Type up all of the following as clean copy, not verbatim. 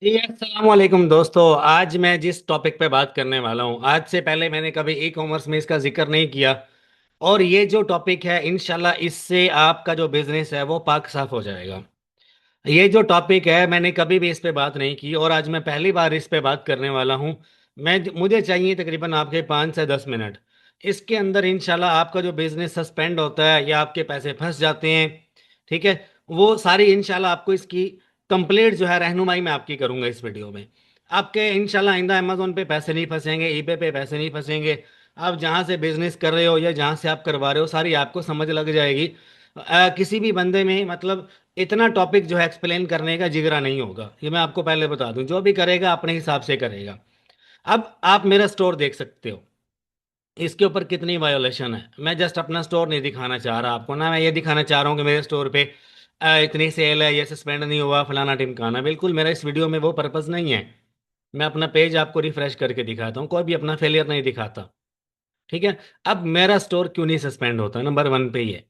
जी अस्सलाम वालेकुम दोस्तों। आज मैं जिस टॉपिक पे बात करने वाला हूँ, आज से पहले मैंने कभी ई कॉमर्स में इसका जिक्र नहीं किया। और ये जो टॉपिक है, इंशाल्लाह इससे आपका जो बिजनेस है वो पाक साफ हो जाएगा। ये जो टॉपिक है, मैंने कभी भी इस पे बात नहीं की और आज मैं पहली बार इस पे बात करने वाला हूँ। मुझे चाहिए तकरीबन आपके 5 से 10 मिनट। इसके अंदर इंशाल्लाह आपका जो बिजनेस सस्पेंड होता है या आपके पैसे फंस जाते हैं, ठीक है, वो सारी इंशाल्लाह आपको इसकी कंप्लीट जो है रहनुमाई मैं आपकी करूंगा इस वीडियो में। आपके इंशाल्लाह आइंदा अमेजोन पे पैसे नहीं फंसेंगे, ईबे पे पैसे नहीं फंसेंगे। आप जहाँ से बिजनेस कर रहे हो या जहाँ से आप करवा रहे हो, सारी आपको समझ लग जाएगी। किसी भी बंदे में मतलब इतना टॉपिक जो है एक्सप्लेन करने का जिगरा नहीं होगा, ये मैं आपको पहले बता दूं। जो भी करेगा अपने हिसाब से करेगा। अब आप मेरा स्टोर देख सकते हो, इसके ऊपर कितनी वायोलेशन है। मैं जस्ट अपना स्टोर नहीं दिखाना चाह रहा आपको ना, मैं ये दिखाना चाह रहा हूँ कि मेरे स्टोर पे इतनी सेल है, ये सस्पेंड नहीं हुआ, फलाना टिमकाना। बिल्कुल मेरा इस वीडियो में वो पर्पज़ नहीं है। मैं अपना पेज आपको रिफ्रेश करके दिखाता हूँ, कोई भी अपना फेलियर नहीं दिखाता। ठीक है। अब मेरा स्टोर क्यों नहीं सस्पेंड होता, नंबर 1 पे ये।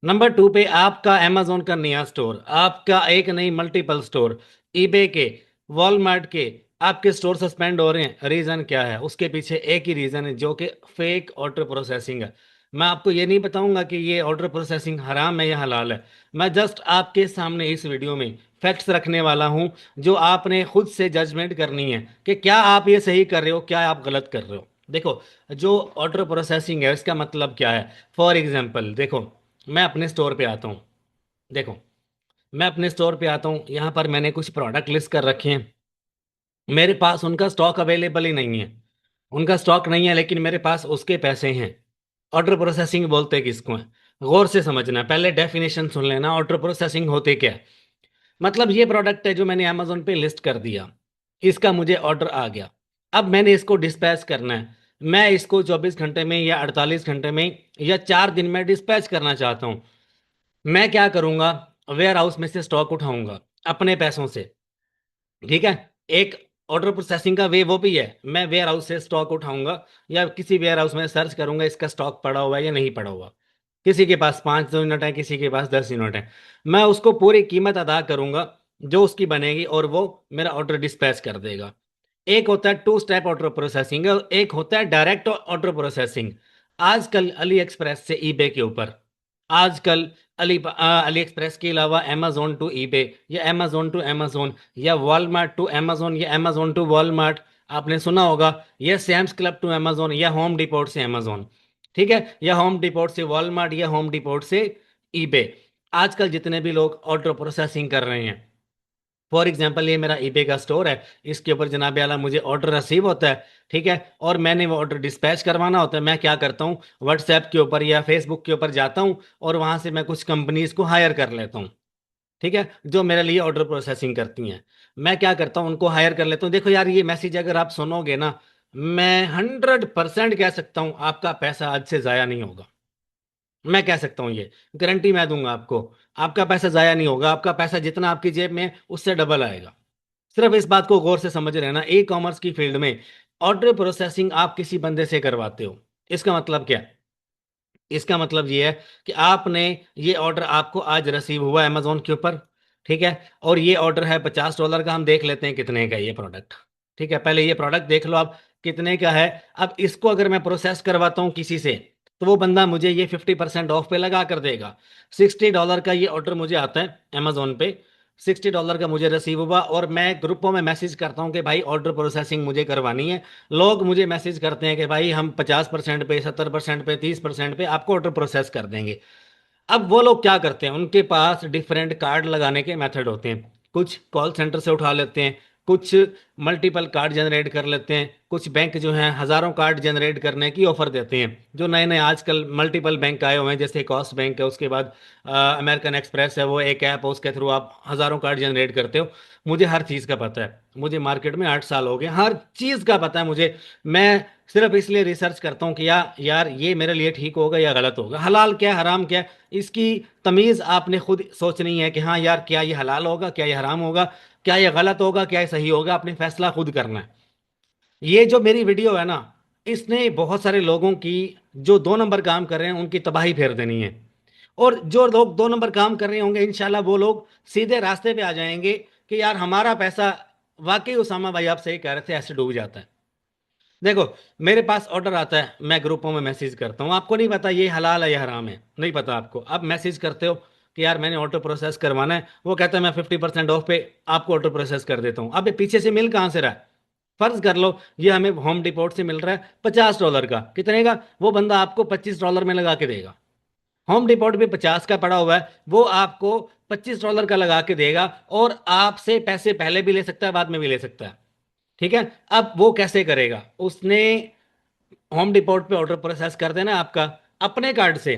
नंबर 2 पे आपका अमेजोन का नया स्टोर, आपका एक नहीं मल्टीपल स्टोर, ईबे के, वॉलमार्ट के, आपके स्टोर सस्पेंड हो रहे हैं। रीजन क्या है? उसके पीछे एक ही रीजन है, जो कि फेक ऑर्डर प्रोसेसिंग है। मैं आपको ये नहीं बताऊंगा कि ये ऑर्डर प्रोसेसिंग हराम है या हलाल है। मैं जस्ट आपके सामने इस वीडियो में फैक्ट्स रखने वाला हूं, जो आपने खुद से जजमेंट करनी है कि क्या आप ये सही कर रहे हो, क्या आप गलत कर रहे हो। देखो, जो ऑर्डर प्रोसेसिंग है इसका मतलब क्या है। फॉर एग्जाम्पल देखो, मैं अपने स्टोर पे आता हूँ। देखो, मैं अपने स्टोर पे आता हूँ, यहाँ पर मैंने कुछ प्रोडक्ट लिस्ट कर रखे हैं। मेरे पास उनका स्टॉक अवेलेबल ही नहीं है। उनका स्टॉक नहीं है, लेकिन मेरे पास उसके पैसे हैं। ऑर्डर प्रोसेसिंग बोलते हैं किसको है? गौर से समझना, पहले डेफिनेशन सुन लेना, ऑर्डर प्रोसेसिंग होते क्या है। मतलब ये प्रोडक्ट है जो मैंने अमेजोन पे लिस्ट कर दिया, इसका मुझे ऑर्डर आ गया। अब मैंने इसको डिस्पैच करना है। मैं इसको 24 घंटे में या 48 घंटे में या 4 दिन में डिस्पैच करना चाहता हूँ। मैं क्या करूंगा? वेयर हाउस में से स्टॉक उठाऊंगा अपने पैसों से। ठीक है। एक ऑर्डर प्रोसेसिंग का वे वो भी है। मैं वेयर हाउस से स्टॉक उठाऊंगा या किसी वेयर हाउस में सर्च करूंगा इसका स्टॉक पड़ा हुआ है या नहीं पड़ा हुआ। किसी के पास 5 यूनिट है, किसी के पास 10 यूनिट है। मैं उसको पूरी कीमत अदा करूंगा जो उसकी बनेगी, और वो मेरा ऑर्डर डिस्पैच कर देगा। एक होता है टू स्टेप ऑर्डर प्रोसेसिंग, और एक होता है डायरेक्ट ऑर्डर प्रोसेसिंग। आजकल अली एक्सप्रेस से ईबे के ऊपर, आजकल अली एक्सप्रेस के अलावा अमेजोन टू ईबे, या अमेजोन टू अमेजोन, या वॉलमार्ट टू अमेजोन, या अमेजोन टू वॉलमार्ट, आपने सुना होगा। या सैम्स क्लब टू अमेजोन, या होम डिपोट से अमेजोन। ठीक है। या होम डिपोट से वॉलमार्ट, या होम डिपोट से ईबे। आजकल जितने भी लोग ऑर्डर प्रोसेसिंग कर रहे हैं, फॉर एग्जाम्पल ये मेरा ईबे का स्टोर है, इसके ऊपर जनाब आला मुझे ऑर्डर रिसीव होता है। ठीक है। और मैंने वो ऑर्डर डिस्पैच करवाना होता है। मैं क्या करता हूँ, व्हाट्सएप के ऊपर या फेसबुक के ऊपर जाता हूँ और वहां से मैं कुछ कंपनीज को हायर कर लेता हूँ। ठीक है, जो मेरे लिए ऑर्डर प्रोसेसिंग करती हैं। मैं क्या करता हूँ, उनको हायर कर लेता हूँ। देखो यार, ये मैसेज अगर आप सुनोगे ना, मैं 100% कह सकता हूँ आपका पैसा आज से ज़ाया नहीं होगा। मैं कह सकता हूँ, ये गारंटी मैं दूंगा आपको। आपका पैसा ज़ाया नहीं होगा, आपका पैसा जितना आपकी जेब में है उससे डबल आएगा। सिर्फ इस बात को गौर से समझ लेना, ई कॉमर्स की फील्ड में ऑर्डर प्रोसेसिंग आप किसी बंदे से करवाते हो, इसका मतलब क्या है? इसका मतलब ये है कि आपने, ये ऑर्डर आपको आज रिसीव हुआ अमेजोन के ऊपर। ठीक है। और ये ऑर्डर है $50 का। हम देख लेते हैं कितने का है ये प्रोडक्ट। ठीक है, पहले ये प्रोडक्ट देख लो आप कितने का है। अब इसको अगर मैं प्रोसेस करवाता हूँ किसी से, तो वो बंदा मुझे ये 50% ऑफ पे लगा कर देगा। $60 का ये ऑर्डर मुझे आता है अमेजोन पे। $60 का मुझे रिसीव हुआ, और मैं ग्रुपों में मैसेज करता हूँ कि भाई ऑर्डर प्रोसेसिंग मुझे करवानी है। लोग मुझे मैसेज करते हैं कि भाई हम 50% पे, 70% पे, 30% पे आपको ऑर्डर प्रोसेस कर देंगे। अब वो लोग क्या करते हैं, उनके पास डिफरेंट कार्ड लगाने के मेथड होते हैं। कुछ कॉल सेंटर से उठा लेते हैं, कुछ मल्टीपल कार्ड जनरेट कर लेते हैं, कुछ बैंक जो हैं हज़ारों कार्ड जनरेट करने की ऑफर देते हैं। जो नए नए आजकल मल्टीपल बैंक आए हुए हैं, जैसे कॉस्ट बैंक है, उसके बाद अमेरिकन एक्सप्रेस है, वो एक ऐप है, उसके थ्रू आप हज़ारों कार्ड जनरेट करते हो। मुझे हर चीज़ का पता है, मुझे मार्केट में 8 साल हो गए, हर चीज़ का पता है मुझे। मैं सिर्फ इसलिए रिसर्च करता हूँ कि यार ये मेरे लिए ठीक होगा या गलत होगा, हलाल क्या है, हराम क्या है। इसकी तमीज़ आपने खुद सोचनी है कि हाँ यार, क्या ये हलाल होगा, क्या ये हराम होगा, क्या ये गलत होगा, क्या ये सही होगा। आपने फैसला खुद करना है। ये जो मेरी वीडियो है ना, इसने बहुत सारे लोगों की, जो 2 नंबर काम कर रहे हैं उनकी तबाही फेर देनी है। और जो लोग 2 नंबर काम कर रहे होंगे, इंशाल्लाह वो लोग सीधे रास्ते पे आ जाएंगे कि यार हमारा पैसा वाकई उसामा भाई आप सही कह रहे थे, ऐसे डूब जाता है। देखो, मेरे पास ऑर्डर आता है, मैं ग्रुपों में मैसेज करता हूँ, आपको नहीं पता ये हलाल है या हराम है, नहीं पता आपको, आप मैसेज करते हो कि यार मैंने ऑटो प्रोसेस करवाना है, वो कहता है मैं 50% ऑफ पे आपको ऑटो प्रोसेस कर देता हूँ। अब ये पीछे से मिल कहाँ से रहा है? फर्ज कर लो ये हमें होम डिपोट से मिल रहा है $50 का, कितने का? वो बंदा आपको $25 में लगा के देगा। होम डिपोट भी 50 का पड़ा हुआ है, वो आपको $25 का लगा के देगा, और आपसे पैसे पहले भी ले सकता है, बाद में भी ले सकता है। ठीक है। अब वो कैसे करेगा? उसने होम डिपोट पे ऑर्डर प्रोसेस कर देना आपका अपने कार्ड से,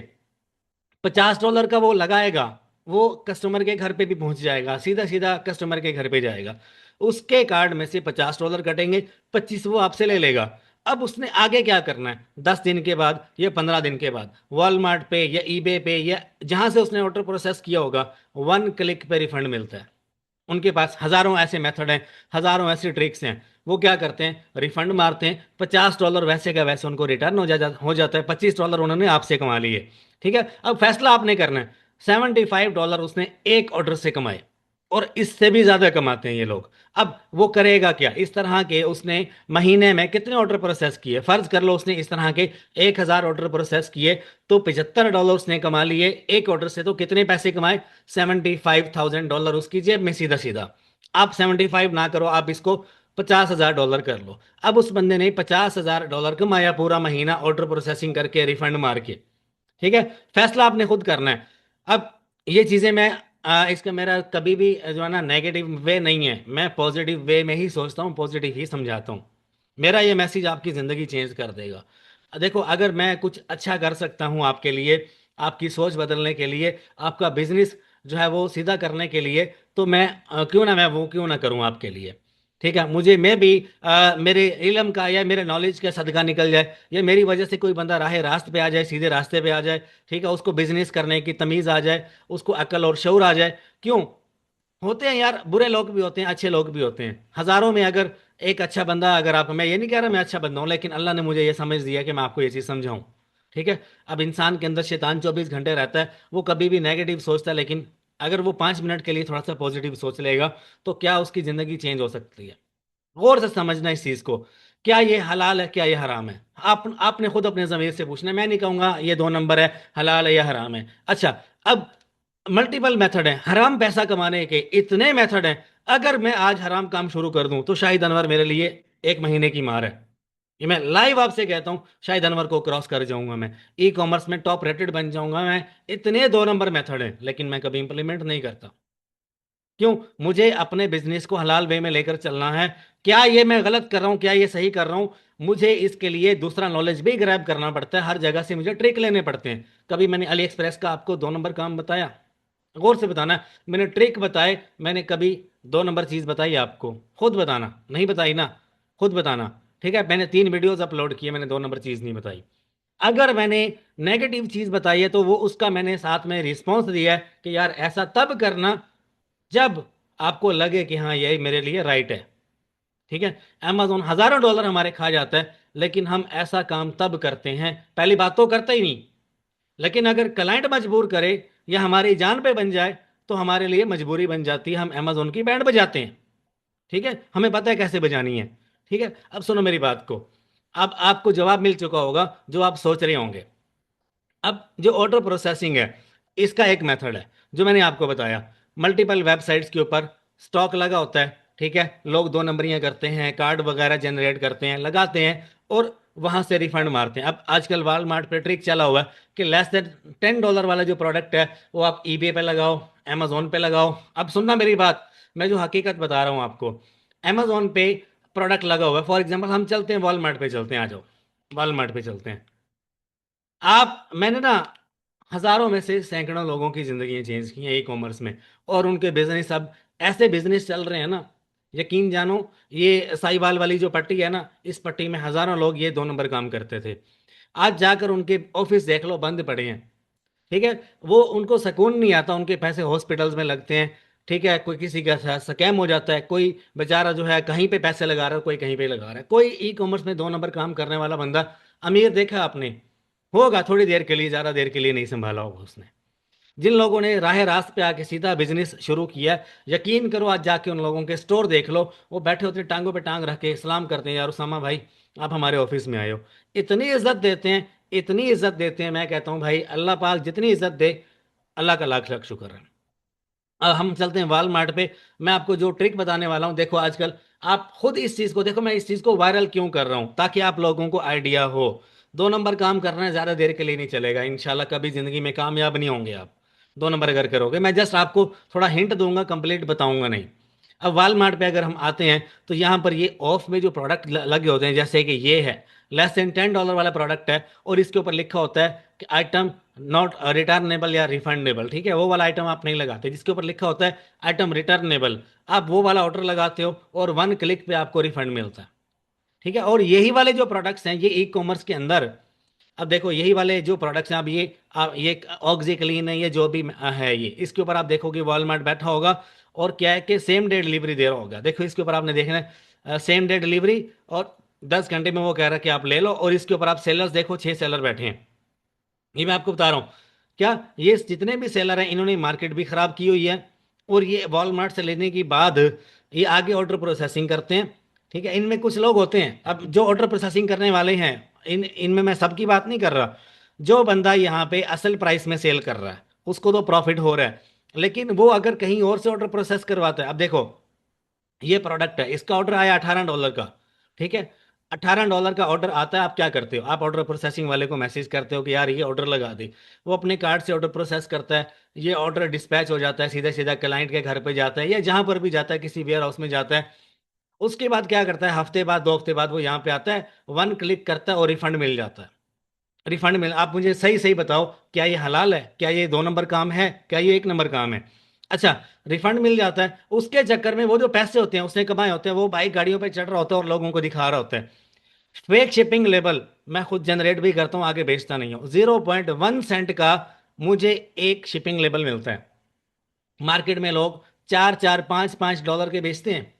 $50 का वो लगाएगा, वो कस्टमर के घर पे भी पहुंच जाएगा, सीधा सीधा कस्टमर के घर पे जाएगा। उसके कार्ड में से $50 कटेंगे, 25 वो आपसे ले लेगा। अब उसने आगे क्या करना है? 10 दिन के बाद या 15 दिन के बाद वॉलमार्ट पे या ईबे पे या जहां से उसने ऑर्डर प्रोसेस किया होगा, 1 क्लिक पे रिफंड मिलता है। उनके पास हजारों ऐसे मेथड हैं, हजारों ऐसे ट्रिक्स हैं। वो क्या करते हैं? रिफंड मारते हैं, $50 वैसे का वैसे उनको रिटर्न हो जाता है, $25 उन्होंने आपसे कमा लिए। ठीक है। अब फैसला आपने करना है। $75 उसने एक ऑर्डर से कमाए, और इससे भी ज्यादा कमाते हैं ये लोग। अब वो करेगा क्या? इस तरह के उसने महीने में कितने ऑर्डर प्रोसेस किए? फर्ज कर लो उसने इस तरह के 1,000 ऑर्डर प्रोसेस किए, तो $75 उसने कमा लिए एक ऑर्डर से। तो कितने पैसे कमाए? $75,000 उसकी जेब में, सीधा सीधा। आप 75 ना करो, आप इसको $50,000 कर लो। अब उस बंदे ने $50,000 कमाया पूरा महीना ऑर्डर प्रोसेसिंग करके, रिफंड मार के। ठीक है। फैसला आपने खुद करना है। अब ये चीजें मैं इसका मेरा कभी भी जो है ना नेगेटिव वे नहीं है, मैं पॉजिटिव वे में ही सोचता हूँ, पॉजिटिव ही समझाता हूँ। मेरा ये मैसेज आपकी जिंदगी चेंज कर देगा। देखो, अगर मैं कुछ अच्छा कर सकता हूँ आपके लिए, आपकी सोच बदलने के लिए, आपका बिजनेस जो है वो सीधा करने के लिए, तो मैं क्यों ना करूँ आपके लिए। ठीक है। मुझे मैं भी मेरे इल्म का या मेरे नॉलेज का सदका निकल जाए, या मेरी वजह से कोई बंदा राह रास्त पे आ जाए, सीधे रास्ते पे आ जाए। ठीक है। उसको बिजनेस करने की तमीज़ आ जाए, उसको अकल और शऊर आ जाए। क्यों? होते हैं यार, बुरे लोग भी होते हैं, अच्छे लोग भी होते हैं, हजारों में अगर एक अच्छा बंदा, अगर आप, मैं ये नहीं कह रहा मैं अच्छा बंदा हूँ, लेकिन अल्लाह ने मुझे ये समझ दिया कि मैं आपको ये चीज़ समझाऊं। ठीक है। अब इंसान के अंदर शैतान 24 घंटे रहता है, वो कभी भी नेगेटिव सोचता है, लेकिन अगर वो 5 मिनट के लिए थोड़ा सा पॉजिटिव सोच लेगा, तो क्या उसकी जिंदगी चेंज हो सकती है। गौर से समझना इस चीज को। क्या ये हलाल है, क्या ये हराम है? आपने खुद अपने जमीर से पूछना है, मैं नहीं कहूंगा ये 2 नंबर है, हलाल है या हराम है। अच्छा, अब मल्टीपल मेथड है हराम पैसा कमाने के, इतने मेथड हैं। अगर मैं आज हराम काम शुरू कर दूं, तो शाहिद अनवर मेरे लिए 1 महीने की मार है। ये मैं लाइव आपसे कहता हूं, शाहिद अनवर को क्रॉस कर जाऊंगा मैं, ई कॉमर्स में टॉप रेटेड बन जाऊंगा मैं। इतने 2 नंबर मेथड हैं, लेकिन मैं कभी इंप्लीमेंट नहीं करता। क्यों? मुझे अपने बिजनेस को हलाल वे में लेकर चलना है। क्या ये मैं गलत कर रहा हूं, क्या ये सही कर रहा हूं? मुझे इसके लिए दूसरा नॉलेज भी ग्रैब करना पड़ता है, हर जगह से मुझे ट्रिक लेने पड़ते हैं। कभी मैंने अली एक्सप्रेस का आपको 2 नंबर काम बताया? गौर से बताना। मैंने ट्रिक बताए, मैंने कभी 2 नंबर चीज बताई आपको? खुद बताना, नहीं बताई ना? खुद बताना। ठीक है। मैंने 3 वीडियोस अपलोड किए, मैंने 2 नंबर चीज नहीं बताई। अगर मैंने नेगेटिव चीज बताई है, तो वो उसका मैंने साथ में रिस्पॉन्स दिया है कि यार ऐसा तब करना जब आपको लगे कि हाँ ये मेरे लिए राइट है। ठीक है। amazon हजारों डॉलर हमारे खा जाता है, लेकिन हम ऐसा काम तब करते हैं, पहली बात तो करते ही नहीं, लेकिन अगर क्लाइंट मजबूर करे या हमारी जान पे बन जाए, तो हमारे लिए मजबूरी बन जाती है, हम amazon की बैंड बजाते हैं। ठीक है। हमें पता है कैसे बजानी है। ठीक है। अब सुनो मेरी बात को। अब आपको जवाब मिल चुका होगा जो आप सोच रहे होंगे। अब जो ऑर्डर प्रोसेसिंग है, इसका एक मेथड है जो मैंने आपको बताया। मल्टीपल वेबसाइट्स के ऊपर स्टॉक लगा होता है। ठीक है। लोग 2 नंबरियां करते हैं, कार्ड वगैरह जनरेट करते हैं, लगाते हैं, और वहां से रिफंड मारते हैं। अब आजकल वॉलमार्ट पे ट्रिक चला हुआ है कि लेस देन $10 वाला जो प्रोडक्ट है, वो आप ईबे पे लगाओ, अमेजोन पे लगाओ। अब सुनना मेरी बात, मैं जो हकीकत बता रहा हूँ आपको। अमेजोन पे प्रोडक्ट लगा हुआ है, फॉर एग्जाम्पल हम चलते हैं वॉलमार्ट पे, चलते हैं, आ जाओ वॉलमार्ट पे चलते हैं। मैंने ना हजारों में से सैकड़ों लोगों की जिंदगी चेंज की हैं ई कॉमर्स में, और उनके बिजनेस अब ऐसे बिजनेस चल रहे हैं ना, यकीन जानो। ये साहिवाल वाली जो पट्टी है ना, इस पट्टी में हजारों लोग ये 2 नंबर काम करते थे। आज जाकर उनके ऑफिस देख लो, बंद पड़े हैं। ठीक है। वो उनको सुकून नहीं आता, उनके पैसे हॉस्पिटल्स में लगते हैं। ठीक है। कोई किसी का स्कैम हो जाता है, कोई बेचारा जो है कहीं पे पैसे लगा रहा है, कोई कहीं पे लगा रहा है। कोई ई कॉमर्स में 2 नंबर काम करने वाला बंदा अमीर देखा आपने? होगा थोड़ी देर के लिए, ज्यादा देर के लिए नहीं संभाला होगा उसने। जिन लोगों ने राह रास्त पे आके सीधा बिजनेस शुरू किया है, यकीन करो आज जाके उन लोगों के स्टोर देख लो, वो बैठे होते हैं टांगों पे टांग रख के सलाम करते हैं, यार उसामा भाई आप हमारे ऑफिस में आए हो। इतनी इज्जत देते हैं, इतनी इज्जत देते हैं, मैं कहता हूँ भाई अल्लाह पाक जितनी इज्जत दे, अल्लाह का लाख लाख शुक्र है। अब हम चलते हैं वॉलमार्ट पे। मैं आपको जो ट्रिक बताने वाला हूँ, देखो आजकल आप खुद इस चीज को देखो, मैं इस चीज को वायरल क्यों कर रहा हूँ, ताकि आप लोगों को आइडिया हो। 2 नंबर काम करना है, ज्यादा देर के लिए नहीं चलेगा, इंशाल्लाह कभी जिंदगी में कामयाब नहीं होंगे आप 2 नंबर अगर करोगे। मैं जस्ट आपको थोड़ा हिंट दूंगा, कंप्लीट बताऊंगा नहीं। अब वॉलमार्ट पे अगर हम आते हैं तो यहाँ पर ये ऑफ में जो प्रोडक्ट लगे होते हैं, जैसे कि ये है लेस देन $10 वाला प्रोडक्ट है, और इसके ऊपर लिखा होता है कि आइटम नॉट रिटर्नेबल या रिफंडेबल, ठीक है, वो वाला आइटम आप नहीं लगाते। जिसके ऊपर लिखा होता है आइटम रिटर्नेबल, आप वो वाला ऑर्डर लगाते हो और 1 क्लिक पे आपको रिफंड मिलता है। ठीक है, और यही वाले जो प्रोडक्ट्स हैं ये ई कॉमर्स के अंदर, अब देखो यही वाले जो प्रोडक्ट्स हैं, अब ये ऑक्सी क्लीन है, ये जो भी है, ये इसके ऊपर आप देखोगे वॉलमार्ट बैठा होगा और क्या है कि सेम डे डिलीवरी दे रहा होगा। देखो इसके ऊपर आपने देखना है सेम डे डिलीवरी, और 10 घंटे में वो कह रहा है कि आप ले लो। और इसके ऊपर आप सेलर्स देखो, 6 सेलर बैठे हैं। ये मैं आपको बता रहा हूँ, क्या ये जितने भी सेलर हैं इन्होंने मार्केट भी खराब की हुई है, और ये वॉलमार्ट से लेने के बाद ये आगे ऑर्डर प्रोसेसिंग करते हैं। ठीक है, इनमें कुछ लोग होते हैं, अब जो ऑर्डर प्रोसेसिंग करने वाले हैं, इनमें मैं सबकी बात नहीं कर रहा। जो बंदा यहाँ पे असल प्राइस में सेल कर रहा है उसको तो प्रॉफिट हो रहा है, लेकिन वो अगर कहीं और से ऑर्डर प्रोसेस करवाता है, अब देखो ये प्रोडक्ट है, इसका ऑर्डर आया $18 का। ठीक है, $18 का ऑर्डर आता है, आप क्या करते हो, आप ऑर्डर प्रोसेसिंग वाले को मैसेज करते हो कि यार ये ऑर्डर लगा दे। वो अपने कार्ड से ऑर्डर प्रोसेस करता है, ये ऑर्डर डिस्पैच हो जाता है, सीधा सीधा क्लाइंट के घर पे जाता है या जहां पर भी जाता है, किसी वेयर हाउस में जाता है। उसके बाद क्या करता है, हफ्ते बाद 2 हफ्ते बाद वो यहाँ पे आता है, 1 क्लिक करता है और रिफंड मिल जाता है। रिफंड मिल, आप मुझे सही सही बताओ, क्या ये हलाल है, क्या ये 2 नंबर काम है, क्या ये 1 नंबर काम है? अच्छा, रिफंड मिल जाता है, उसके चक्कर में वो जो पैसे होते हैं उसने कमाए होते हैं, वो बाइक गाड़ियों पे चढ़ रहा होता है और लोगों को दिखा रहा होता है। फेक शिपिंग लेबल मैं खुद जनरेट भी करता हूँ, आगे बेचता नहीं हूँ। 0.1 सेंट का मुझे एक शिपिंग लेबल मिलता है। मार्केट में लोग 4 4 5 5 डॉलर के बेचते हैं।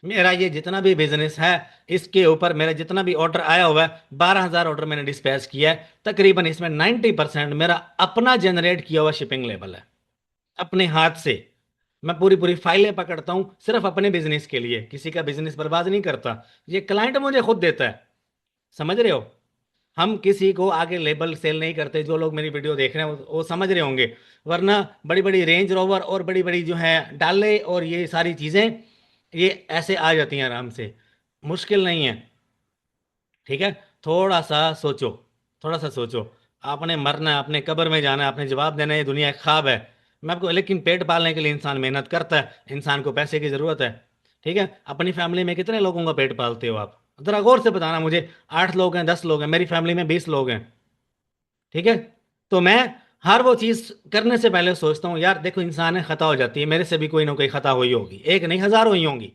मेरा ये जितना भी बिजनेस है, इसके ऊपर मेरा जितना भी ऑर्डर आया हुआ है, 12,000 ऑर्डर मैंने डिस्पैच किया है, तकरीबन इसमें 90% मेरा अपना जनरेट किया हुआ शिपिंग लेवल है, अपने हाथ से। मैं पूरी पूरी फाइलें पकड़ता हूं सिर्फ अपने बिजनेस के लिए, किसी का बिजनेस बर्बाद नहीं करता। ये क्लाइंट मुझे खुद देता है, समझ रहे हो? हम किसी को आगे लेबल सेल नहीं करते। जो लोग मेरी वीडियो देख रहे हैं वो समझ रहे होंगे, वरना बड़ी बड़ी रेंज रोवर और बड़ी बड़ी जो है डाले और ये सारी चीज़ें, ये ऐसे आ जाती हैं आराम से, मुश्किल नहीं है। ठीक है, थोड़ा सा सोचो, थोड़ा सा सोचो। आपने मरना है, आपने कब्र में जाना है, आपने जवाब देना है, ये दुनिया एक ख्वाब है। मैं आपको, लेकिन पेट पालने के लिए इंसान मेहनत करता है, इंसान को पैसे की ज़रूरत है। ठीक है, अपनी फैमिली में कितने लोगों का पेट पालते हो आप, जरा गौर से बताना मुझे। 8 लोग हैं, 10 लोग हैं, मेरी फैमिली में 20 लोग हैं। ठीक है, तो मैं हर वो चीज़ करने से पहले सोचता हूँ, यार देखो इंसान है, खता हो जाती है, मेरे से भी कोई ना कोई खता हुई होगी, एक नहीं हज़ारों हुई होंगी,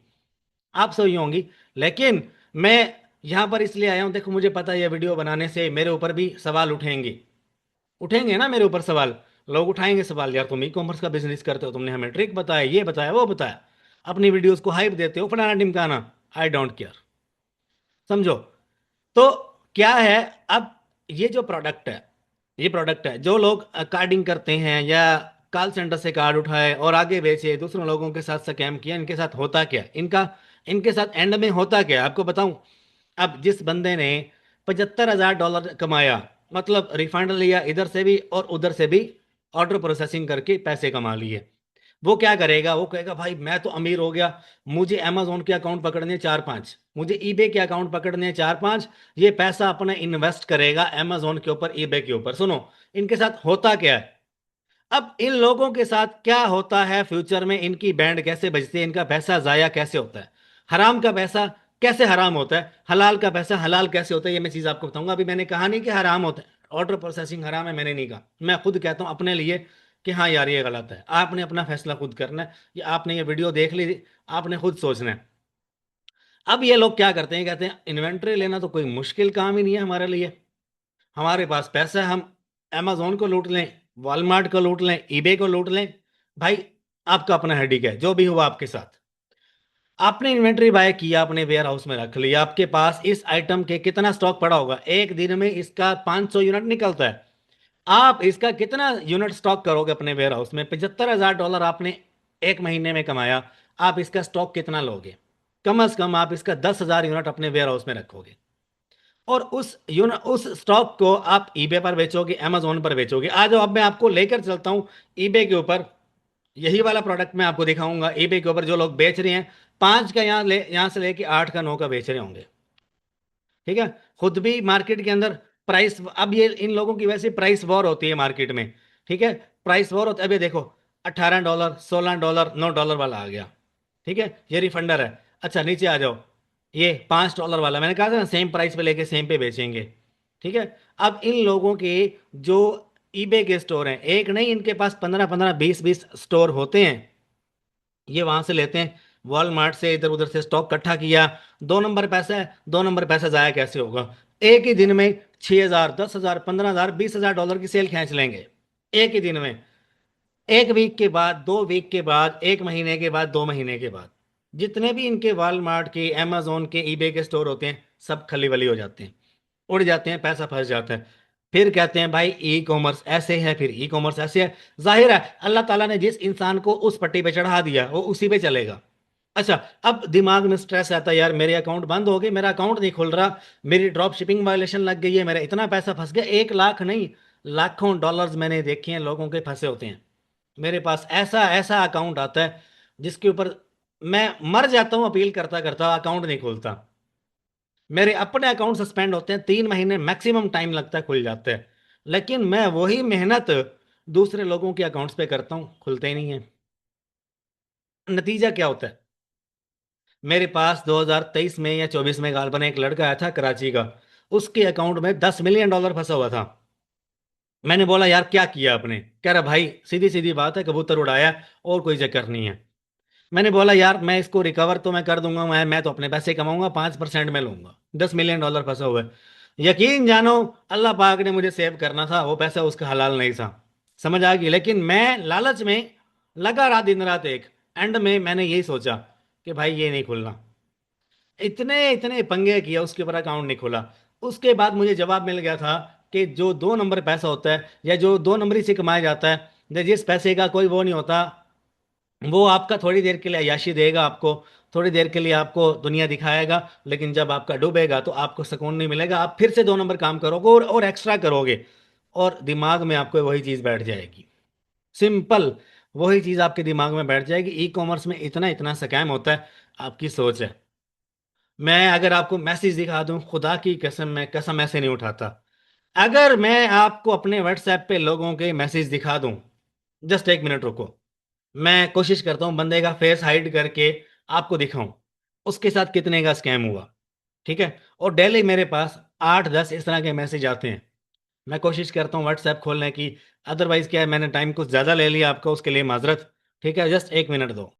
आपसे हुई होंगी। लेकिन मैं यहाँ पर इसलिए आया हूँ, देखो मुझे पता है ये वीडियो बनाने से मेरे ऊपर भी सवाल उठेंगे, उठेंगे ना मेरे ऊपर सवाल। लोग उठाएंगे सवाल, यार तुम ई कॉमर्स का बिजनेस करते हो, तुमने हमें ट्रिक बताया, ये बताया, वो बताया, अपनी वीडियोस को हाइप देते हो, फलाना ढिमकाना। आई डोंट केयर, समझो। तो क्या है, अब ये जो प्रोडक्ट है, ये प्रोडक्ट है, जो लोग कार्डिंग करते हैं या कॉल सेंटर से कार्ड उठाए और आगे बेचे, दूसरे लोगों के साथ स्कैम किया, इनके साथ होता क्या है? इनका, इनके साथ एंड में होता क्या है आपको बताऊं। अब जिस बंदे ने $75,000 कमाया, मतलब रिफंड लिया इधर से भी और उधर से भी, ऑर्डर प्रोसेसिंग करके पैसे कमा लिए, वो क्या करेगा, वो कहेगा भाई मैं तो अमीर हो गया, मुझे अमेजोन के अकाउंट पकड़ने हैं 4 5, मुझे ईबे के अकाउंट पकड़ने हैं 4 5, ये पैसा अपना इन्वेस्ट करेगा अमेजोन के ऊपर, ईबे के ऊपर। सुनो इनके साथ होता क्या है, अब इन लोगों के साथ क्या होता है फ्यूचर में, इनकी बैंड कैसे बजती है, इनका पैसा जाया कैसे होता है, हराम का पैसा कैसे हराम होता है, हलाल का पैसा हलाल कैसे होता है, ये मैं चीज आपको बताऊंगा। अभी मैंने कहा नहीं कि हराम होता है, ऑर्डर प्रोसेसिंग हराम है मैंने नहीं कहा, मैं खुद कहता हूं अपने लिए कि हाँ यार ये गलत है। आपने अपना फैसला खुद करना है, ये आपने ये वीडियो देख ली, आपने खुद सोचना है। अब ये लोग क्या करते हैं, कहते हैं इन्वेंट्री लेना तो कोई मुश्किल काम ही नहीं है हमारे लिए, हमारे पास पैसा है, हम अमेजोन को लूट लें, वॉलमार्ट को लूट लें, ईबे को लूट लें। भाई आपका अपना हेडिक है, जो भी हुआ आपके साथ, आपने इन्वेंट्री बाय किया, अपने वेयर हाउस में रख लिया, आपके पास इस आइटम के कितना स्टॉक पड़ा होगा, एक दिन में इसका 500 यूनिट निकलता है, आप इसका कितना यूनिट स्टॉक करोगे अपने वेयर हाउस में? $75,000 आपने एक महीने में कमाया, आप इसका स्टॉक कितना लोगे? कम से कम आप इसका 10,000 यूनिट अपने वेयर हाउस में रखोगे, और उस स्टॉक को आप ईबे पर बेचोगे, अमेजोन पर बेचोगे। आ जाओ, अब मैं आपको लेकर चलता हूँ ईबे के ऊपर। यही वाला प्रोडक्ट मैं आपको दिखाऊंगा ईबे के ऊपर, जो लोग बेच रहे हैं, 5 का यहाँ से लेके 8 का 9 का बेच रहे होंगे। ठीक है, खुद भी मार्केट के अंदर प्राइस, अब ये इन लोगों की वैसे प्राइस वॉर होती है मार्केट में। ठीक है, प्राइस वॉर होता है। अभी देखो, $18, $16, $9 वाला आ गया। ठीक है, ये रिफंडर है। अच्छा, नीचे आ जाओ, ये $5 वाला, मैंने कहा था ना सेम प्राइस पे लेके सेम पे बेचेंगे। ठीक है, अब इन लोगों के जो ईबे के स्टोर हैं, एक नहीं, इनके पास 15-15, 20-20 स्टोर होते हैं। ये वहां से लेते हैं, वॉलमार्ट से इधर उधर से स्टॉक इकट्ठा किया। 2 नंबर पैसा है, 2 नंबर पैसा जाया कैसे होगा? एक ही दिन में 6,000, 10,000, 15,000, $20,000 की सेल खींच लेंगे एक ही दिन में। एक वीक के बाद, 2 वीक के बाद, एक महीने के बाद, 2 महीने के बाद, जितने भी इनके वॉलमार्ट के, amazon के, ईबे के स्टोर होते हैं, सब खली वली हो जाते हैं, उड़ जाते हैं, पैसा फंस जाता है। फिर कहते हैं भाई ई कॉमर्स ऐसे है, फिर ई कॉमर्स ऐसे है। जाहिर है, अल्लाह ताला ने जिस इंसान को उस पट्टी पे चढ़ा दिया वो उसी पे चलेगा। अच्छा, अब दिमाग में स्ट्रेस आता है, यार मेरे अकाउंट बंद हो गए, मेरा अकाउंट नहीं खुल रहा, मेरी ड्रॉप शिपिंग वायलेशन लग गई है, मेरा इतना पैसा फंस गया। 1 लाख नहीं, लाखों डॉलर्स मैंने देखे हैं लोगों के फंसे होते हैं। मेरे पास ऐसा ऐसा अकाउंट आता है जिसके ऊपर मैं मर जाता हूँ अपील करता करता, अकाउंट नहीं खुलता। मेरे अपने अकाउंट सस्पेंड होते हैं, 3 महीने मैक्सिमम टाइम लगता है, खुल जाते हैं। लेकिन मैं वही मेहनत दूसरे लोगों के अकाउंट्स पे करता हूँ, खुलते ही नहीं है। नतीजा क्या होता है? मेरे पास 2023 में या 24 में गालबन एक लड़का आया था कराची का, उसके अकाउंट में $10 मिलियन फंसा हुआ था। मैंने बोला यार क्या किया आपने? कह रहा भाई सीधी सीधी बात है, कबूतर उड़ाया, और कोई चक्कर नहीं है। मैंने बोला यार मैं इसको रिकवर तो मैं कर दूंगा, मैं तो अपने पैसे कमाऊंगा, 5% में लूंगा, $10 मिलियन फंसा हुआ है। यकीन जानो, अल्लाह पाक ने मुझे सेव करना था, वो पैसा उसका हलाल नहीं था। समझ आ गई? लेकिन मैं लालच में लगा रहा दिन रात एक। एंड में मैंने यही सोचा कि भाई ये नहीं खुलना। इतने इतने पंगे किया, उसके ऊपर अकाउंट नहीं खुला। उसके बाद मुझे जवाब मिल गया था कि जो 2 नंबर पैसा होता है, या जो 2 नंबरी से कमाया जाता है, जिस पैसे का कोई वो नहीं होता, वो आपका थोड़ी देर के लिए अय्याशी देगा आपको, थोड़ी देर के लिए आपको दुनिया दिखाएगा, लेकिन जब आपका डूबेगा तो आपको सुकून नहीं मिलेगा, आप फिर से 2 नंबर काम करोगे और एक्स्ट्रा करोगे, और दिमाग में आपको वही चीज़ बैठ जाएगी। सिंपल, वही चीज़ आपके दिमाग में बैठ जाएगी। ई कॉमर्स में इतना इतना स्कैम होता है, आपकी सोच है। मैं अगर आपको मैसेज दिखा दूं, खुदा की कसम, मैं कसम ऐसे नहीं उठाता। अगर मैं आपको अपने व्हाट्सएप पे लोगों के मैसेज दिखा दूं, जस्ट 1 मिनट रुको, मैं कोशिश करता हूँ बंदे का फेस हाइड करके आपको दिखाऊं उसके साथ कितने का स्कैम हुआ। ठीक है, और डेली मेरे पास 8-10 इस तरह के मैसेज आते हैं। मैं कोशिश करता हूँ व्हाट्सएप खोलने की, अदरवाइज क्या है, मैंने टाइम कुछ ज़्यादा ले लिया आपका, उसके लिए माजरत। ठीक है, जस्ट 1 मिनट दो।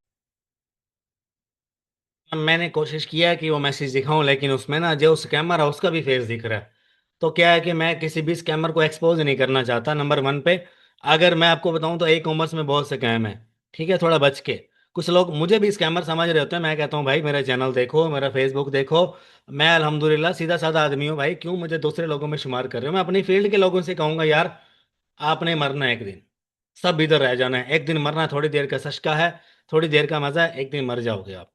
मैंने कोशिश किया है कि वो मैसेज दिखाऊं, लेकिन उसमें ना जो स्कैमर है उसका भी फेस दिख रहा है। तो क्या है कि मैं किसी भी स्कैमर को एक्सपोज नहीं करना चाहता, नंबर 1 पे। अगर मैं आपको बताऊं तो ई कॉमर्स में बहुत स्कैम है। ठीक है, थोड़ा बच के। कुछ लोग मुझे भी स्कैमर समझ रहे होते हैं, मैं कहता हूँ भाई मेरा चैनल देखो, मेरा फेसबुक देखो, मैं अल्हम्दुलिल्लाह सीधा साधा आदमी हूँ भाई, क्यों मुझे दूसरे लोगों में शुमार कर रहे हो? मैं अपनी फील्ड के लोगों से कहूंगा यार, आपने मरना है एक दिन, सब इधर रह जाना है एक दिन, मरना थोड़ी देर का सशका है, थोड़ी देर का मजा है, एक दिन मर जाओगे आप।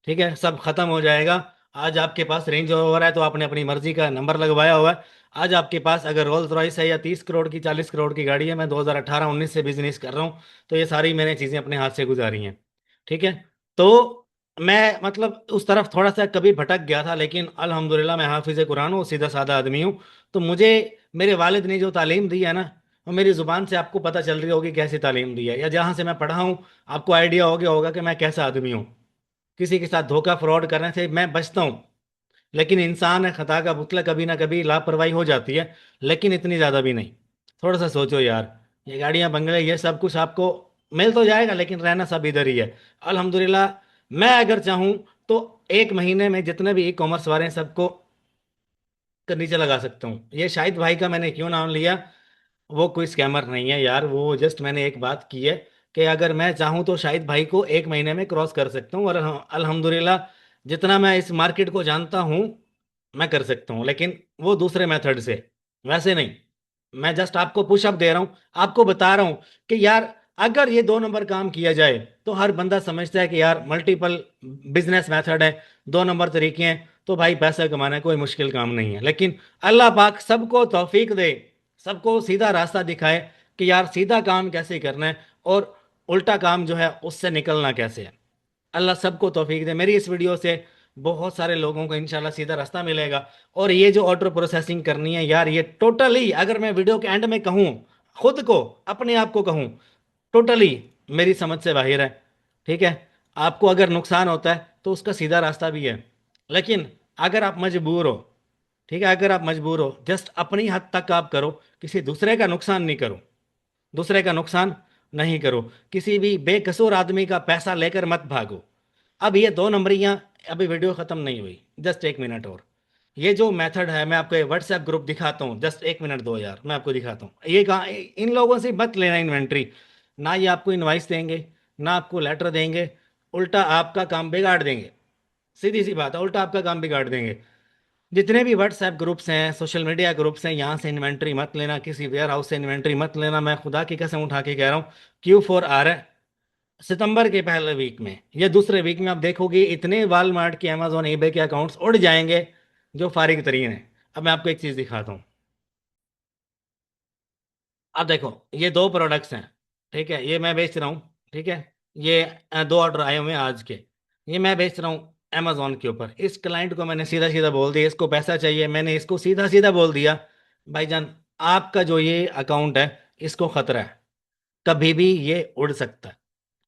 ठीक है, सब खत्म हो जाएगा। आज आपके पास रेंज ओवर है तो आपने अपनी मर्जी का नंबर लगवाया हुआ है। आज आपके पास अगर रोल्स रॉयस है, या 30 करोड़ की, 40 करोड़ की गाड़ी है, मैं 2018-19 से बिजनेस कर रहा हूँ, तो ये सारी मैंने चीज़ें अपने हाथ से गुजारी हैं। ठीक है, तो मैं मतलब उस तरफ थोड़ा सा कभी भटक गया था, लेकिन अल्हम्दुलिल्लाह मैं हाफिज़ कुरान हूँ, सीधा साधा आदमी हूँ। तो मुझे मेरे वालिद ने जो तालीम दी है ना, वो मेरी ज़ुबान से आपको पता चल रही होगी कैसी तालीम दी है, या जहाँ से मैं पढ़ा हूँ, आपको आइडिया हो गया होगा कि मैं कैसा आदमी हूँ। किसी के साथ धोखा फ्रॉड करने से मैं बचता हूँ। लेकिन इंसान है, खता का पुतला, कभी ना कभी लापरवाही हो जाती है, लेकिन इतनी ज़्यादा भी नहीं। थोड़ा सा सोचो यार, ये गाड़ियाँ बंगले ये सब कुछ आपको मिल तो जाएगा, लेकिन रहना सब इधर ही है। अल्हम्दुलिल्लाह, मैं अगर चाहूँ तो एक महीने में जितने भी ई कॉमर्स वाले हैं सबको कर नीचे लगा सकता हूँ। ये शाहिद भाई का मैंने क्यों नाम लिया, वो कोई स्कैमर नहीं है यार, वो जस्ट मैंने एक बात की है कि अगर मैं चाहूँ तो शाहिद भाई को एक महीने में क्रॉस कर सकता हूँ, और अल्हम्दुलिल्लाह जितना मैं इस मार्केट को जानता हूँ मैं कर सकता हूँ, लेकिन वो दूसरे मेथड से, वैसे नहीं। मैं जस्ट आपको पुशअप दे रहा हूं, आपको बता रहा हूं कि यार अगर ये 2 नंबर काम किया जाए तो हर बंदा समझता है कि यार मल्टीपल बिजनेस मेथड है, 2 नंबर तरीके हैं, तो भाई पैसा कमाना कोई मुश्किल काम नहीं है। लेकिन अल्लाह पाक सबको तौफीक दे, सबको सीधा रास्ता दिखाए कि यार सीधा काम कैसे करना है और उल्टा काम जो है उससे निकलना कैसे है। अल्लाह सबको तौफीक दे। मेरी इस वीडियो से बहुत सारे लोगों को इंशाल्लाह सीधा रास्ता मिलेगा। और ये जो ऑर्डर प्रोसेसिंग करनी है यार, ये टोटली अगर मैं वीडियो के एंड में कहूँ, खुद को अपने आप को कहूँ, टोटली मेरी समझ से बाहर है। ठीक है, आपको अगर नुकसान होता है तो उसका सीधा रास्ता भी है, लेकिन अगर आप मजबूर हो, ठीक है, अगर आप मजबूर हो, जस्ट अपनी हद तक आप करो, किसी दूसरे का नुकसान नहीं करो, दूसरे का नुकसान नहीं करो, किसी भी बेकसूर आदमी का पैसा लेकर मत भागो। अब ये 2 नंबरियां, अभी वीडियो खत्म नहीं हुई, जस्ट 1 मिनट और। ये जो मेथड है मैं आपको व्हाट्सएप ग्रुप दिखाता हूँ, जस्ट 1 मिनट दो यार, मैं आपको दिखाता हूँ। ये कहाँ, इन लोगों से मत लेना इन्वेंट्री, ना ये आपको इनवाइस देंगे, ना आपको लेटर देंगे, उल्टा आपका काम बिगाड़ देंगे। सीधी सी बात है, उल्टा आपका काम बिगाड़ देंगे। जितने भी व्हाट्सएप ग्रुप्स हैं, सोशल मीडिया ग्रुप्स हैं, यहाँ से इन्वेंट्री मत लेना, किसी वेयर हाउस से इन्वेंट्री मत लेना, मैं खुदा की कसम उठा के कह रहा हूँ। Q4 आ रहा है सितंबर के पहले वीक में या दूसरे वीक में, आप देखोगे इतने वॉलमार्ट के, अमेजोन, ईबे के अकाउंट्स उड़ जाएंगे जो फारिग तरीन है। अब मैं आपको एक चीज़ दिखाता हूँ। अब देखो, ये 2 प्रोडक्ट्स हैं, ठीक है, ये मैं बेच रहा हूँ, ठीक है। ये 2 ऑर्डर आए हुए हैं आज के, ये मैं बेच रहा हूँ अमेजोन के ऊपर। इस क्लाइंट को मैंने सीधा सीधा बोल दिया, इसको पैसा चाहिए, मैंने इसको सीधा सीधा बोल दिया, भाईजान आपका जो ये अकाउंट है इसको खतरा है, कभी भी ये उड़ सकता है,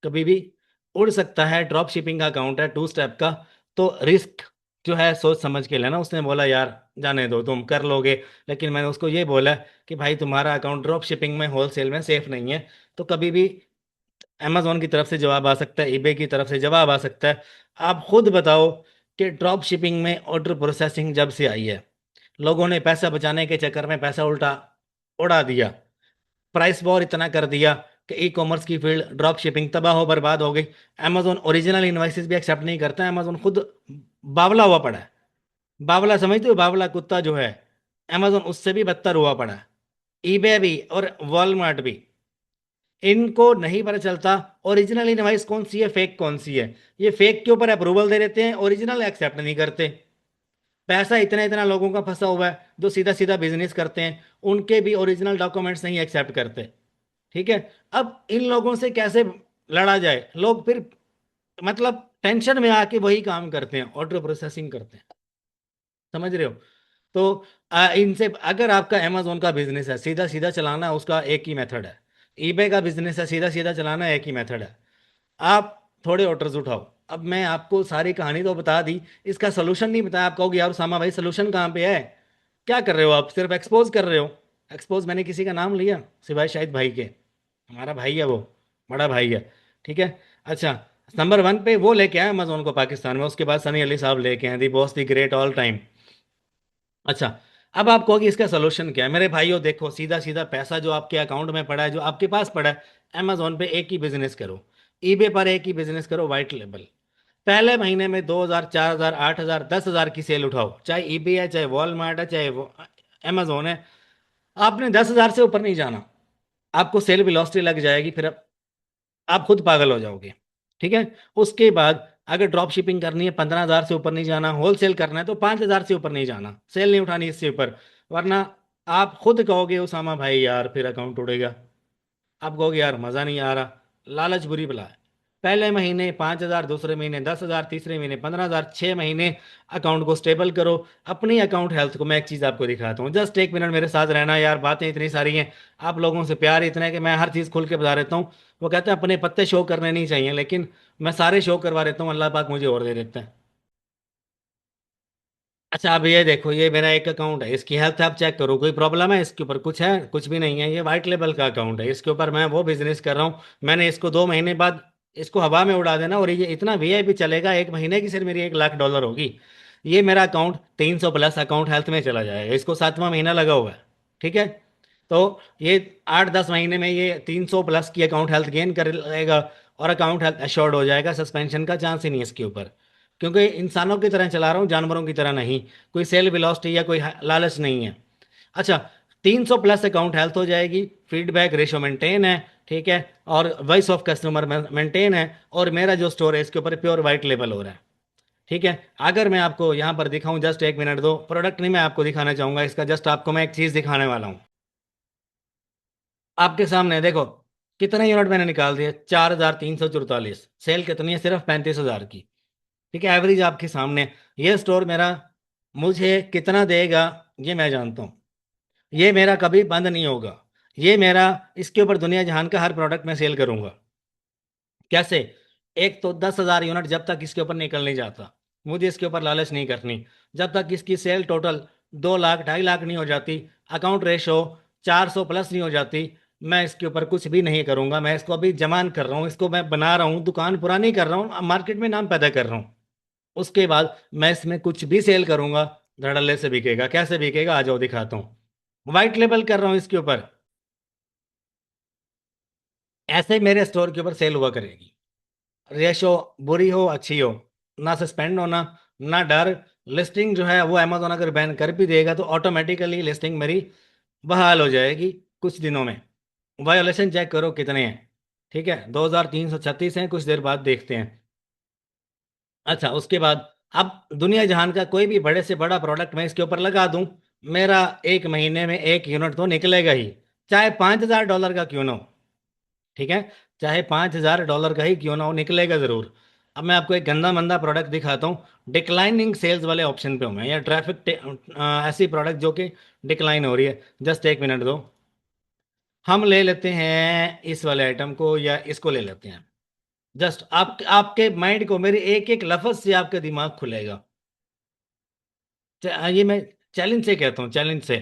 कभी भी उड़ सकता है। ड्रॉप शिपिंग का अकाउंट है, 2 स्टेप का, तो रिस्क जो है सोच समझ के लेना। उसने बोला यार जाने दो, तुम कर लोगे, लेकिन मैंने उसको ये बोला कि भाई तुम्हारा अकाउंट ड्रॉप शिपिंग में, होलसेल में सेफ नहीं है, तो कभी भी अमेजोन की तरफ से जवाब आ सकता है, ईबे की तरफ से जवाब आ सकता है। आप खुद बताओ कि ड्रॉप शिपिंग में ऑर्डर प्रोसेसिंग जब से आई है, लोगों ने पैसा बचाने के चक्कर में पैसा उल्टा उड़ा दिया, प्राइस वॉर इतना कर दिया कि ई कॉमर्स की फील्ड, ड्रॉप शिपिंग तबाह हो बर्बाद हो गई। अमेजोन ओरिजिनल इनवाइसेस भी एक्सेप्ट नहीं करता है, अमेजोन खुद बावला हुआ पड़ा है। बावला समझते हो, बावला कुत्ता जो है, अमेजोन उससे भी बदतर हुआ पड़ा है, ईबे भी और वॉलमार्ट भी। इनको नहीं पता चलता ओरिजिनल इनवाइस कौन सी है, फेक कौन सी है। ये फेक के ऊपर अप्रूवल दे देते हैं, ओरिजिनल एक्सेप्ट नहीं करते। पैसा इतना इतना लोगों का फंसा हुआ है जो सीधा सीधा बिजनेस करते हैं, उनके भी ओरिजिनल डॉक्यूमेंट्स नहीं एक्सेप्ट करते। ठीक है, अब इन लोगों से कैसे लड़ा जाए, लोग फिर मतलब टेंशन में आके वही काम करते हैं, ऑर्डर प्रोसेसिंग करते हैं। समझ रहे हो? तो इनसे, अगर आपका अमेजोन का बिजनेस है, सीधा सीधा चलाना उसका एक ही मेथड है, ईबे का बिजनेस है, सीधा सीधा चलाना एक ही मेथड है। आप थोड़े ऑर्डर्स उठाओ। अब मैं आपको सारी कहानी तो बता दी, इसका सोल्यूशन नहीं बताया। आप कहोगे यार उसामा भाई सोल्यूशन कहाँ पे है, क्या कर रहे हो आप, सिर्फ एक्सपोज कर रहे हो। एक्सपोज मैंने किसी का नाम लिया सिवाय शायद भाई के, हमारा भाई है वो, बड़ा भाई है, ठीक है। अच्छा, नंबर 1 पे वो लेके आए अमेजोन को पाकिस्तान में, उसके बाद सनी अली साहब लेके आए, the boss the great all time. अच्छा, अब आप कहोगे इसका सोल्यूशन क्या है। मेरे भाइयों देखो, सीधा सीधा पैसा जो आपके अकाउंट में पड़ा है, जो आपके पास पड़ा है, अमेजोन पे एक ही बिजनेस करो, ईबे पर एक ही बिजनेस करो, वाइट लेबल। पहले महीने में 2,000, 4,000, 8,000, 10,000 की सेल उठाओ, चाहे ईबे है, चाहे वॉलमार्ट है, चाहे अमेजोन है। आपने 10,000 से ऊपर नहीं जाना, आपको सेल वेलोसिटी लग जाएगी, फिर आप खुद पागल हो जाओगे। ठीक है, उसके बाद अगर ड्रॉप शिपिंग करनी है, 15,000 से ऊपर नहीं जाना, होलसेल करना है तो 5,000 से ऊपर नहीं जाना, सेल नहीं उठानी इससे ऊपर, वरना आप खुद कहोगे उसामा भाई यार फिर अकाउंट उड़ेगा। आप कहोगे यार मज़ा नहीं आ रहा। लालच बुरी बला है। पहले महीने 5,000, दूसरे महीने 10,000, तीसरे महीने 15,000, 6 महीने अकाउंट को स्टेबल करो। अपनी अकाउंट हेल्थ को मैं एक चीज़ आपको दिखाता हूँ, जस्ट 1 मिनट मेरे साथ रहना यार, बातें इतनी सारी हैं, आप लोगों से प्यार इतना है कि मैं हर चीज़ खुल के बता देता हूँ। वो कहते हैं अपने पत्ते शो करने नहीं चाहिए, लेकिन मैं सारे शो करवा देता हूँ, अल्लाह पाक मुझे और दे देता है। अच्छा, अब ये देखो, ये मेरा एक अकाउंट है, इसकी हेल्थ आप चेक करो, कोई प्रॉब्लम है इसके ऊपर, कुछ है, कुछ भी नहीं है। ये वाइट लेवल का अकाउंट है, इसके ऊपर मैं वो बिजनेस कर रहा हूँ। मैंने इसको 2 महीने बाद इसको हवा में उड़ा देना, और ये इतना वीआईपी चलेगा, 1 महीने की सिर्फ मेरी $1,00,000 होगी। ये मेरा अकाउंट 300+ अकाउंट हेल्थ में चला जाएगा, इसको 7वां महीना लगा हुआ है। ठीक है, तो ये 8-10 महीने में ये 300+ की अकाउंट हेल्थ गेन कर लेगा, और अकाउंट हेल्थ एश्योर्ड हो जाएगा, सस्पेंशन का चांस ही नहीं है इसके ऊपर। क्योंकि इंसानों की तरह चला रहा हूँ, जानवरों की तरह नहीं, कोई सेल वेलोसिटी या कोई लालच नहीं है। अच्छा, 300 प्लस अकाउंट हेल्थ हो जाएगी, फीडबैक रेशो मेंटेन है, ठीक है, और वॉइस ऑफ कस्टमर मेंटेन है, और मेरा जो स्टोर है इसके ऊपर प्योर वाइट लेबल हो रहा है। ठीक है। अगर मैं आपको यहाँ पर दिखाऊं, जस्ट एक मिनट दो, प्रोडक्ट नहीं मैं आपको दिखाना चाहूंगा इसका, जस्ट आपको मैं एक चीज दिखाने वाला हूँ। आपके सामने देखो, कितने यूनिट मैंने निकाल दिए, 4344। सेल कितनी है, सिर्फ 35,000 की। ठीक है, एवरेज आपके सामने। ये स्टोर मेरा मुझे कितना देगा ये मैं जानता हूँ। ये मेरा कभी बंद नहीं होगा। ये मेरा, इसके ऊपर दुनिया जहान का हर प्रोडक्ट मैं सेल करूंगा। कैसे? एक तो 10,000 यूनिट जब तक इसके ऊपर निकल नहीं जाता, मुझे इसके ऊपर लालच नहीं करनी। जब तक इसकी सेल टोटल 2 लाख 2.5 लाख नहीं हो जाती, अकाउंट रेशो 400 प्लस नहीं हो जाती, मैं इसके ऊपर कुछ भी नहीं करूंगा। मैं इसको अभी जमान कर रहा हूँ, इसको मैं बना रहा हूँ, दुकान पुरानी कर रहा हूँ, मार्केट में नाम पैदा कर रहा हूँ। उसके बाद मैं इसमें कुछ भी सेल करूंगा, धड़ल्ले से बिकेगा। कैसे बिकेगा, आ जाओ दिखाता हूँ। व्हाइट लेबल कर रहा हूँ इसके ऊपर, ऐसे मेरे स्टोर के ऊपर सेल हुआ करेगी। रेशो बुरी हो अच्छी हो, ना सस्पेंड होना, ना डर। लिस्टिंग जो है वो अमेजोन अगर बैन कर भी देगा तो ऑटोमेटिकली लिस्टिंग मेरी बहाल हो जाएगी कुछ दिनों में। वायोलेशन चेक करो कितने हैं। ठीक है, 2336 हैं, कुछ देर बाद देखते हैं। अच्छा, उसके बाद अब दुनिया जहान का कोई भी बड़े से बड़ा प्रोडक्ट मैं इसके ऊपर लगा दूं, मेरा एक महीने में एक यूनिट तो निकलेगा ही, चाहे $5,000 का क्यों ना हो। ठीक है, चाहे $5,000 का ही क्यों ना हो, निकलेगा जरूर। अब मैं आपको एक गंदा मंदा प्रोडक्ट दिखाता हूँ। डिक्लाइनिंग सेल्स वाले ऑप्शन पे हूँ मैं, या ट्रैफिक ऐसी प्रोडक्ट जो कि डिक्लाइन हो रही है। जस्ट एक मिनट दो, हम ले लेते हैं इस वाले आइटम को, या इसको ले लेते हैं। जस्ट आपके माइंड को मेरे एक एक लफ्ज से आपका दिमाग खुलेगा। ये मैं चैलेंज से कहता हूँ, चैलेंज से।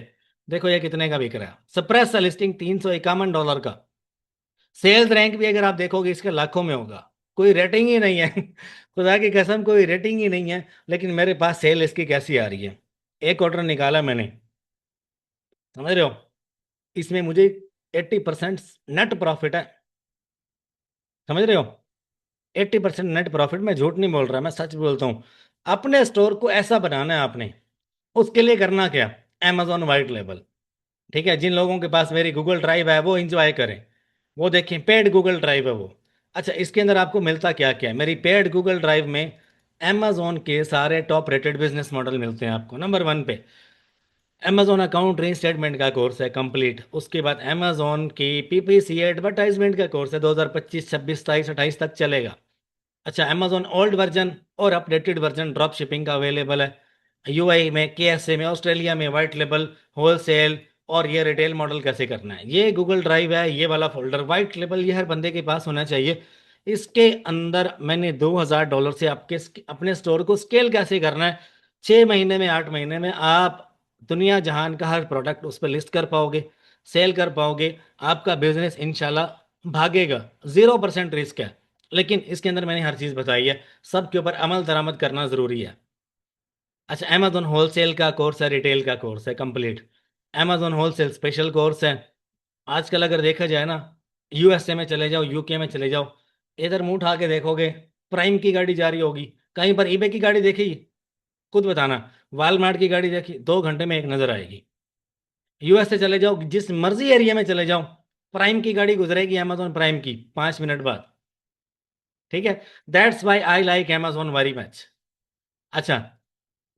देखो ये कितने का बिक रहा है, सप्रेस लिस्टिंग $351 का। सेल्स रैंक भी अगर आप देखोगे इसके लाखों में होगा, कोई रेटिंग ही नहीं है। खुदा की कसम, कोई रेटिंग ही नहीं है। लेकिन मेरे पास सेल इसकी कैसी आ रही है। एक ऑर्डर निकाला मैंने, समझ रहे हो, इसमें मुझे 80% नेट प्रॉफिट है। समझ रहे हो, 80% नेट प्रॉफिट। मैं झूठ नहीं बोल रहा, मैं सच बोलता हूँ। अपने स्टोर को ऐसा बनाना है आपने। उसके लिए करना क्या, Amazon वाइट लेबल। ठीक है, जिन लोगों के पास मेरी गूगल ड्राइव है वो इंजॉय करें, वो देखें, पेड गूगल ड्राइव है वो। अच्छा, इसके अंदर आपको मिलता क्या क्या है, मेरी पेड गूगल ड्राइव में Amazon के सारे टॉप रेटेड बिजनेस मॉडल मिलते हैं आपको। नंबर 1 पे Amazon अकाउंट रीस्टेटमेंट का कोर्स है कंप्लीट। उसके बाद Amazon की PPC एडवर्टाइजमेंट का कोर्स है, 2025 26 27 28 तक चलेगा। अच्छा, Amazon ओल्ड वर्जन और अपडेटेड वर्जन ड्रॉप शिपिंग का अवेलेबल है, यूएई में, केएसए में, ऑस्ट्रेलिया में, वाइट लेबल, होलसेल, और ये रिटेल मॉडल कैसे करना है। ये गूगल ड्राइव है, ये वाला फोल्डर वाइट लेबल, ये हर बंदे के पास होना चाहिए। इसके अंदर मैंने $2,000 से आपके अपने स्टोर को स्केल कैसे करना है। 6 महीने में, 8 महीने में आप दुनिया जहान का हर प्रोडक्ट उस पर लिस्ट कर पाओगे, सेल कर पाओगे। आपका बिजनेस इंशाल्लाह भागेगा, 0% रिस्क है। लेकिन इसके अंदर मैंने हर चीज़ बताई है, सब के ऊपर अमल दरामद करना ज़रूरी है। अच्छा, अमेजोन होलसेल का कोर्स है, रिटेल का कोर्स है complete. Amazon wholesale special course है। आजकल अगर देखा जाए ना, यूएसए में चले जाओ, यूके में चले जाओ, इधर मुंह उठा के देखोगे, प्राइम की गाड़ी जा रही होगी, कहीं पर ईबे की गाड़ी देखी, खुद बताना। वालमार्ट की गाड़ी देखी, 2 घंटे में एक नजर आएगी। यूएसए चले जाओ, जिस मर्जी एरिया में चले जाओ, प्राइम की गाड़ी गुजरेगी, अमेजोन प्राइम की, 5 मिनट बाद। ठीक है, that's why I like Amazon very much. अच्छा,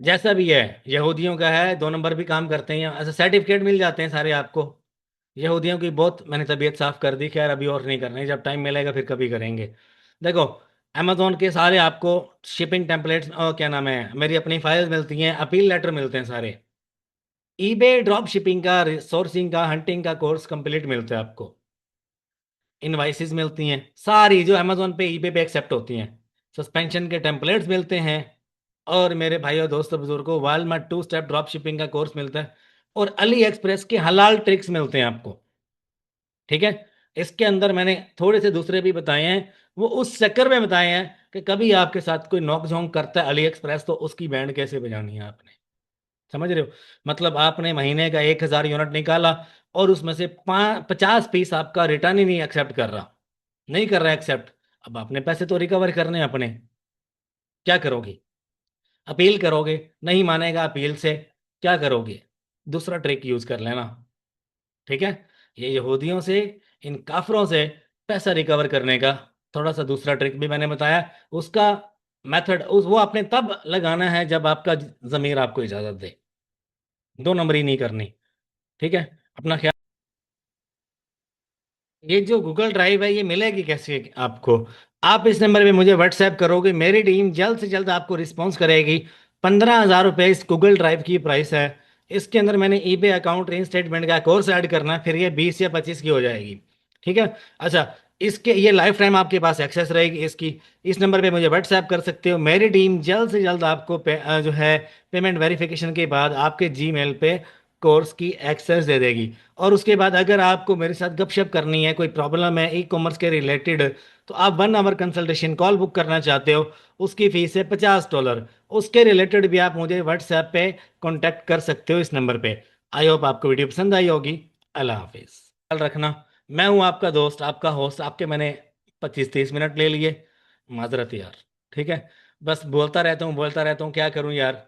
जैसा भी है, यहूदियों का है, 2 नंबर भी काम करते हैं, ऐसे सर्टिफिकेट मिल जाते हैं सारे आपको। यहूदियों की बहुत मैंने तबीयत साफ कर दी, खैर अभी और नहीं करनी, जब टाइम मिलेगा फिर कभी करेंगे। देखो, अमेजोन के सारे आपको शिपिंग टेम्पलेट्स, और क्या नाम है, मेरी अपनी फाइल्स मिलती हैं, अपील लेटर मिलते हैं सारे। ईबे ड्रॉप शिपिंग का, सोर्सिंग का, हंटिंग का कोर्स कंप्लीट मिलता है आपको। इनवाइसेस मिलती हैं सारी जो अमेजोन पे, ईबे पे एक्सेप्ट होती हैं। सस्पेंशन के टेम्पलेट्स मिलते हैं। और मेरे भाइयों दोस्तों बुजुर्गों, वालमार्ट 2 स्टेप ड्रॉप शिपिंग का कोर्स मिलता है। और अली एक्सप्रेस के हलाल ट्रिक्स मिलते हैं आपको। ठीक है, इसके अंदर मैंने थोड़े से दूसरे भी बताए हैं, वो उस चक्कर में बताए हैं कि कभी आपके साथ कोई नॉक झोंक करता है अली एक्सप्रेस, तो उसकी बैंड कैसे बजानी है आपने। समझ रहे हो, मतलब आपने महीने का 1,000 यूनिट निकाला, और उसमें से 50 पीस आपका रिटर्न ही नहीं एक्सेप्ट कर रहा, नहीं कर रहा एक्सेप्ट। अब आपने पैसे तो रिकवर करने हैं अपने, क्या करोगे, अपील करोगे, नहीं मानेगा अपील से, क्या करोगे, दूसरा ट्रिक यूज कर लेना। ठीक है। ये यहूदियों से, इन काफरों से पैसा रिकवर करने का थोड़ा सा दूसरा ट्रिक भी मैंने बताया। उसका मेथड उस वो आपने तब लगाना है जब आपका जमीर आपको इजाजत दे। दो नंबरी नहीं करनी। ठीक है। अपना ख्याल। ये जो गूगल ड्राइव है ये मिलेगी कैसे आपको? आप इस नंबर पे मुझे व्हाट्सएप करोगे, मेरी टीम जल्द से जल्द आपको रिस्पॉन्स करेगी। 15,000 रुपये इस गूगल ड्राइव की प्राइस है। इसके अंदर मैंने ईबे अकाउंट स्टेटमेंट का कोर्स ऐड करना है, फिर ये 20 या 25 की हो जाएगी। ठीक है। अच्छा, इसके ये लाइफ टाइम आपके पास एक्सेस रहेगी इसकी। इस नंबर पे मुझे व्हाट्सएप कर सकते हो। मेरी टीम जल्द से जल्द आपको जो है पेमेंट वेरिफिकेशन के बाद आपके जीमेल पे कोर्स की एक्सेस दे देगी। और उसके बाद अगर आपको मेरे साथ गपशप करनी है, कोई प्रॉब्लम है ई कॉमर्स के रिलेटेड, तो आप 1 आवर कंसल्टेशन कॉल बुक करना चाहते हो, उसकी फीस है $50। उसके रिलेटेड भी आप मुझे व्हाट्सएप पे कांटेक्ट कर सकते हो इस नंबर पे। आई होप आपको वीडियो पसंद आई होगी। अल्लाह हाफिज। ख्याल रखना। मैं हूँ आपका दोस्त, आपका होस्ट। आपके मैंने 25-30 मिनट ले लिए, माजरत यार। ठीक है। बस बोलता रहता हूँ, क्या करूँ यार।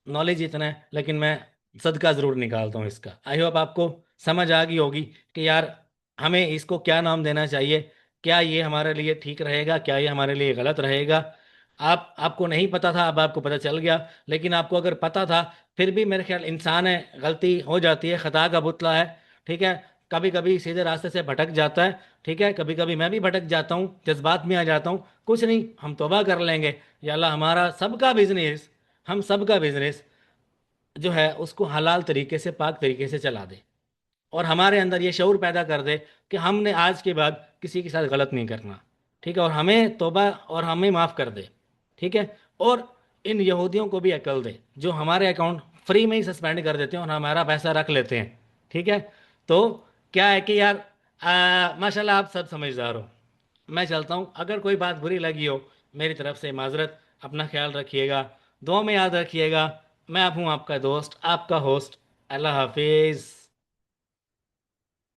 नॉलेज इतना है, लेकिन मैं सदका ज़रूर निकालता हूँ इसका। आई होप आपको समझ आ गई होगी कि यार हमें इसको क्या नाम देना चाहिए। क्या ये हमारे लिए ठीक रहेगा, क्या ये हमारे लिए गलत रहेगा। आपको नहीं पता था, अब आपको पता चल गया। लेकिन आपको अगर पता था, फिर भी मेरे ख्याल इंसान है, गलती हो जाती है, खता का पुतला है। ठीक है। कभी कभी सीधे रास्ते से भटक जाता है। ठीक है। कभी कभी मैं भी भटक जाता हूँ, जज्बात में आ जाता हूँ। कुछ नहीं, हम तौबा कर लेंगे। या अल्लाह हमारा सबका बिजनेस, हम सबका बिजनेस जो है उसको हलाल तरीके से, पाक तरीके से चला दे। और हमारे अंदर ये शऊर पैदा कर दे कि हमने आज के बाद किसी के साथ गलत नहीं करना। ठीक है। और हमें तौबा और हमें माफ़ कर दे। ठीक है। और इन यहूदियों को भी अकल दे जो हमारे अकाउंट फ्री में ही सस्पेंड कर देते हैं और हमारा पैसा रख लेते हैं। ठीक है। तो क्या है कि यार माशाल्लाह आप सब समझदार हो। मैं चलता हूँ, अगर कोई बात बुरी लगी हो मेरी तरफ से माजरत। अपना ख्याल रखिएगा, दुआ में याद रखिएगा। मैं आप हूँ आपका दोस्त, आपका होस्ट। अल्लाह हाफिज़।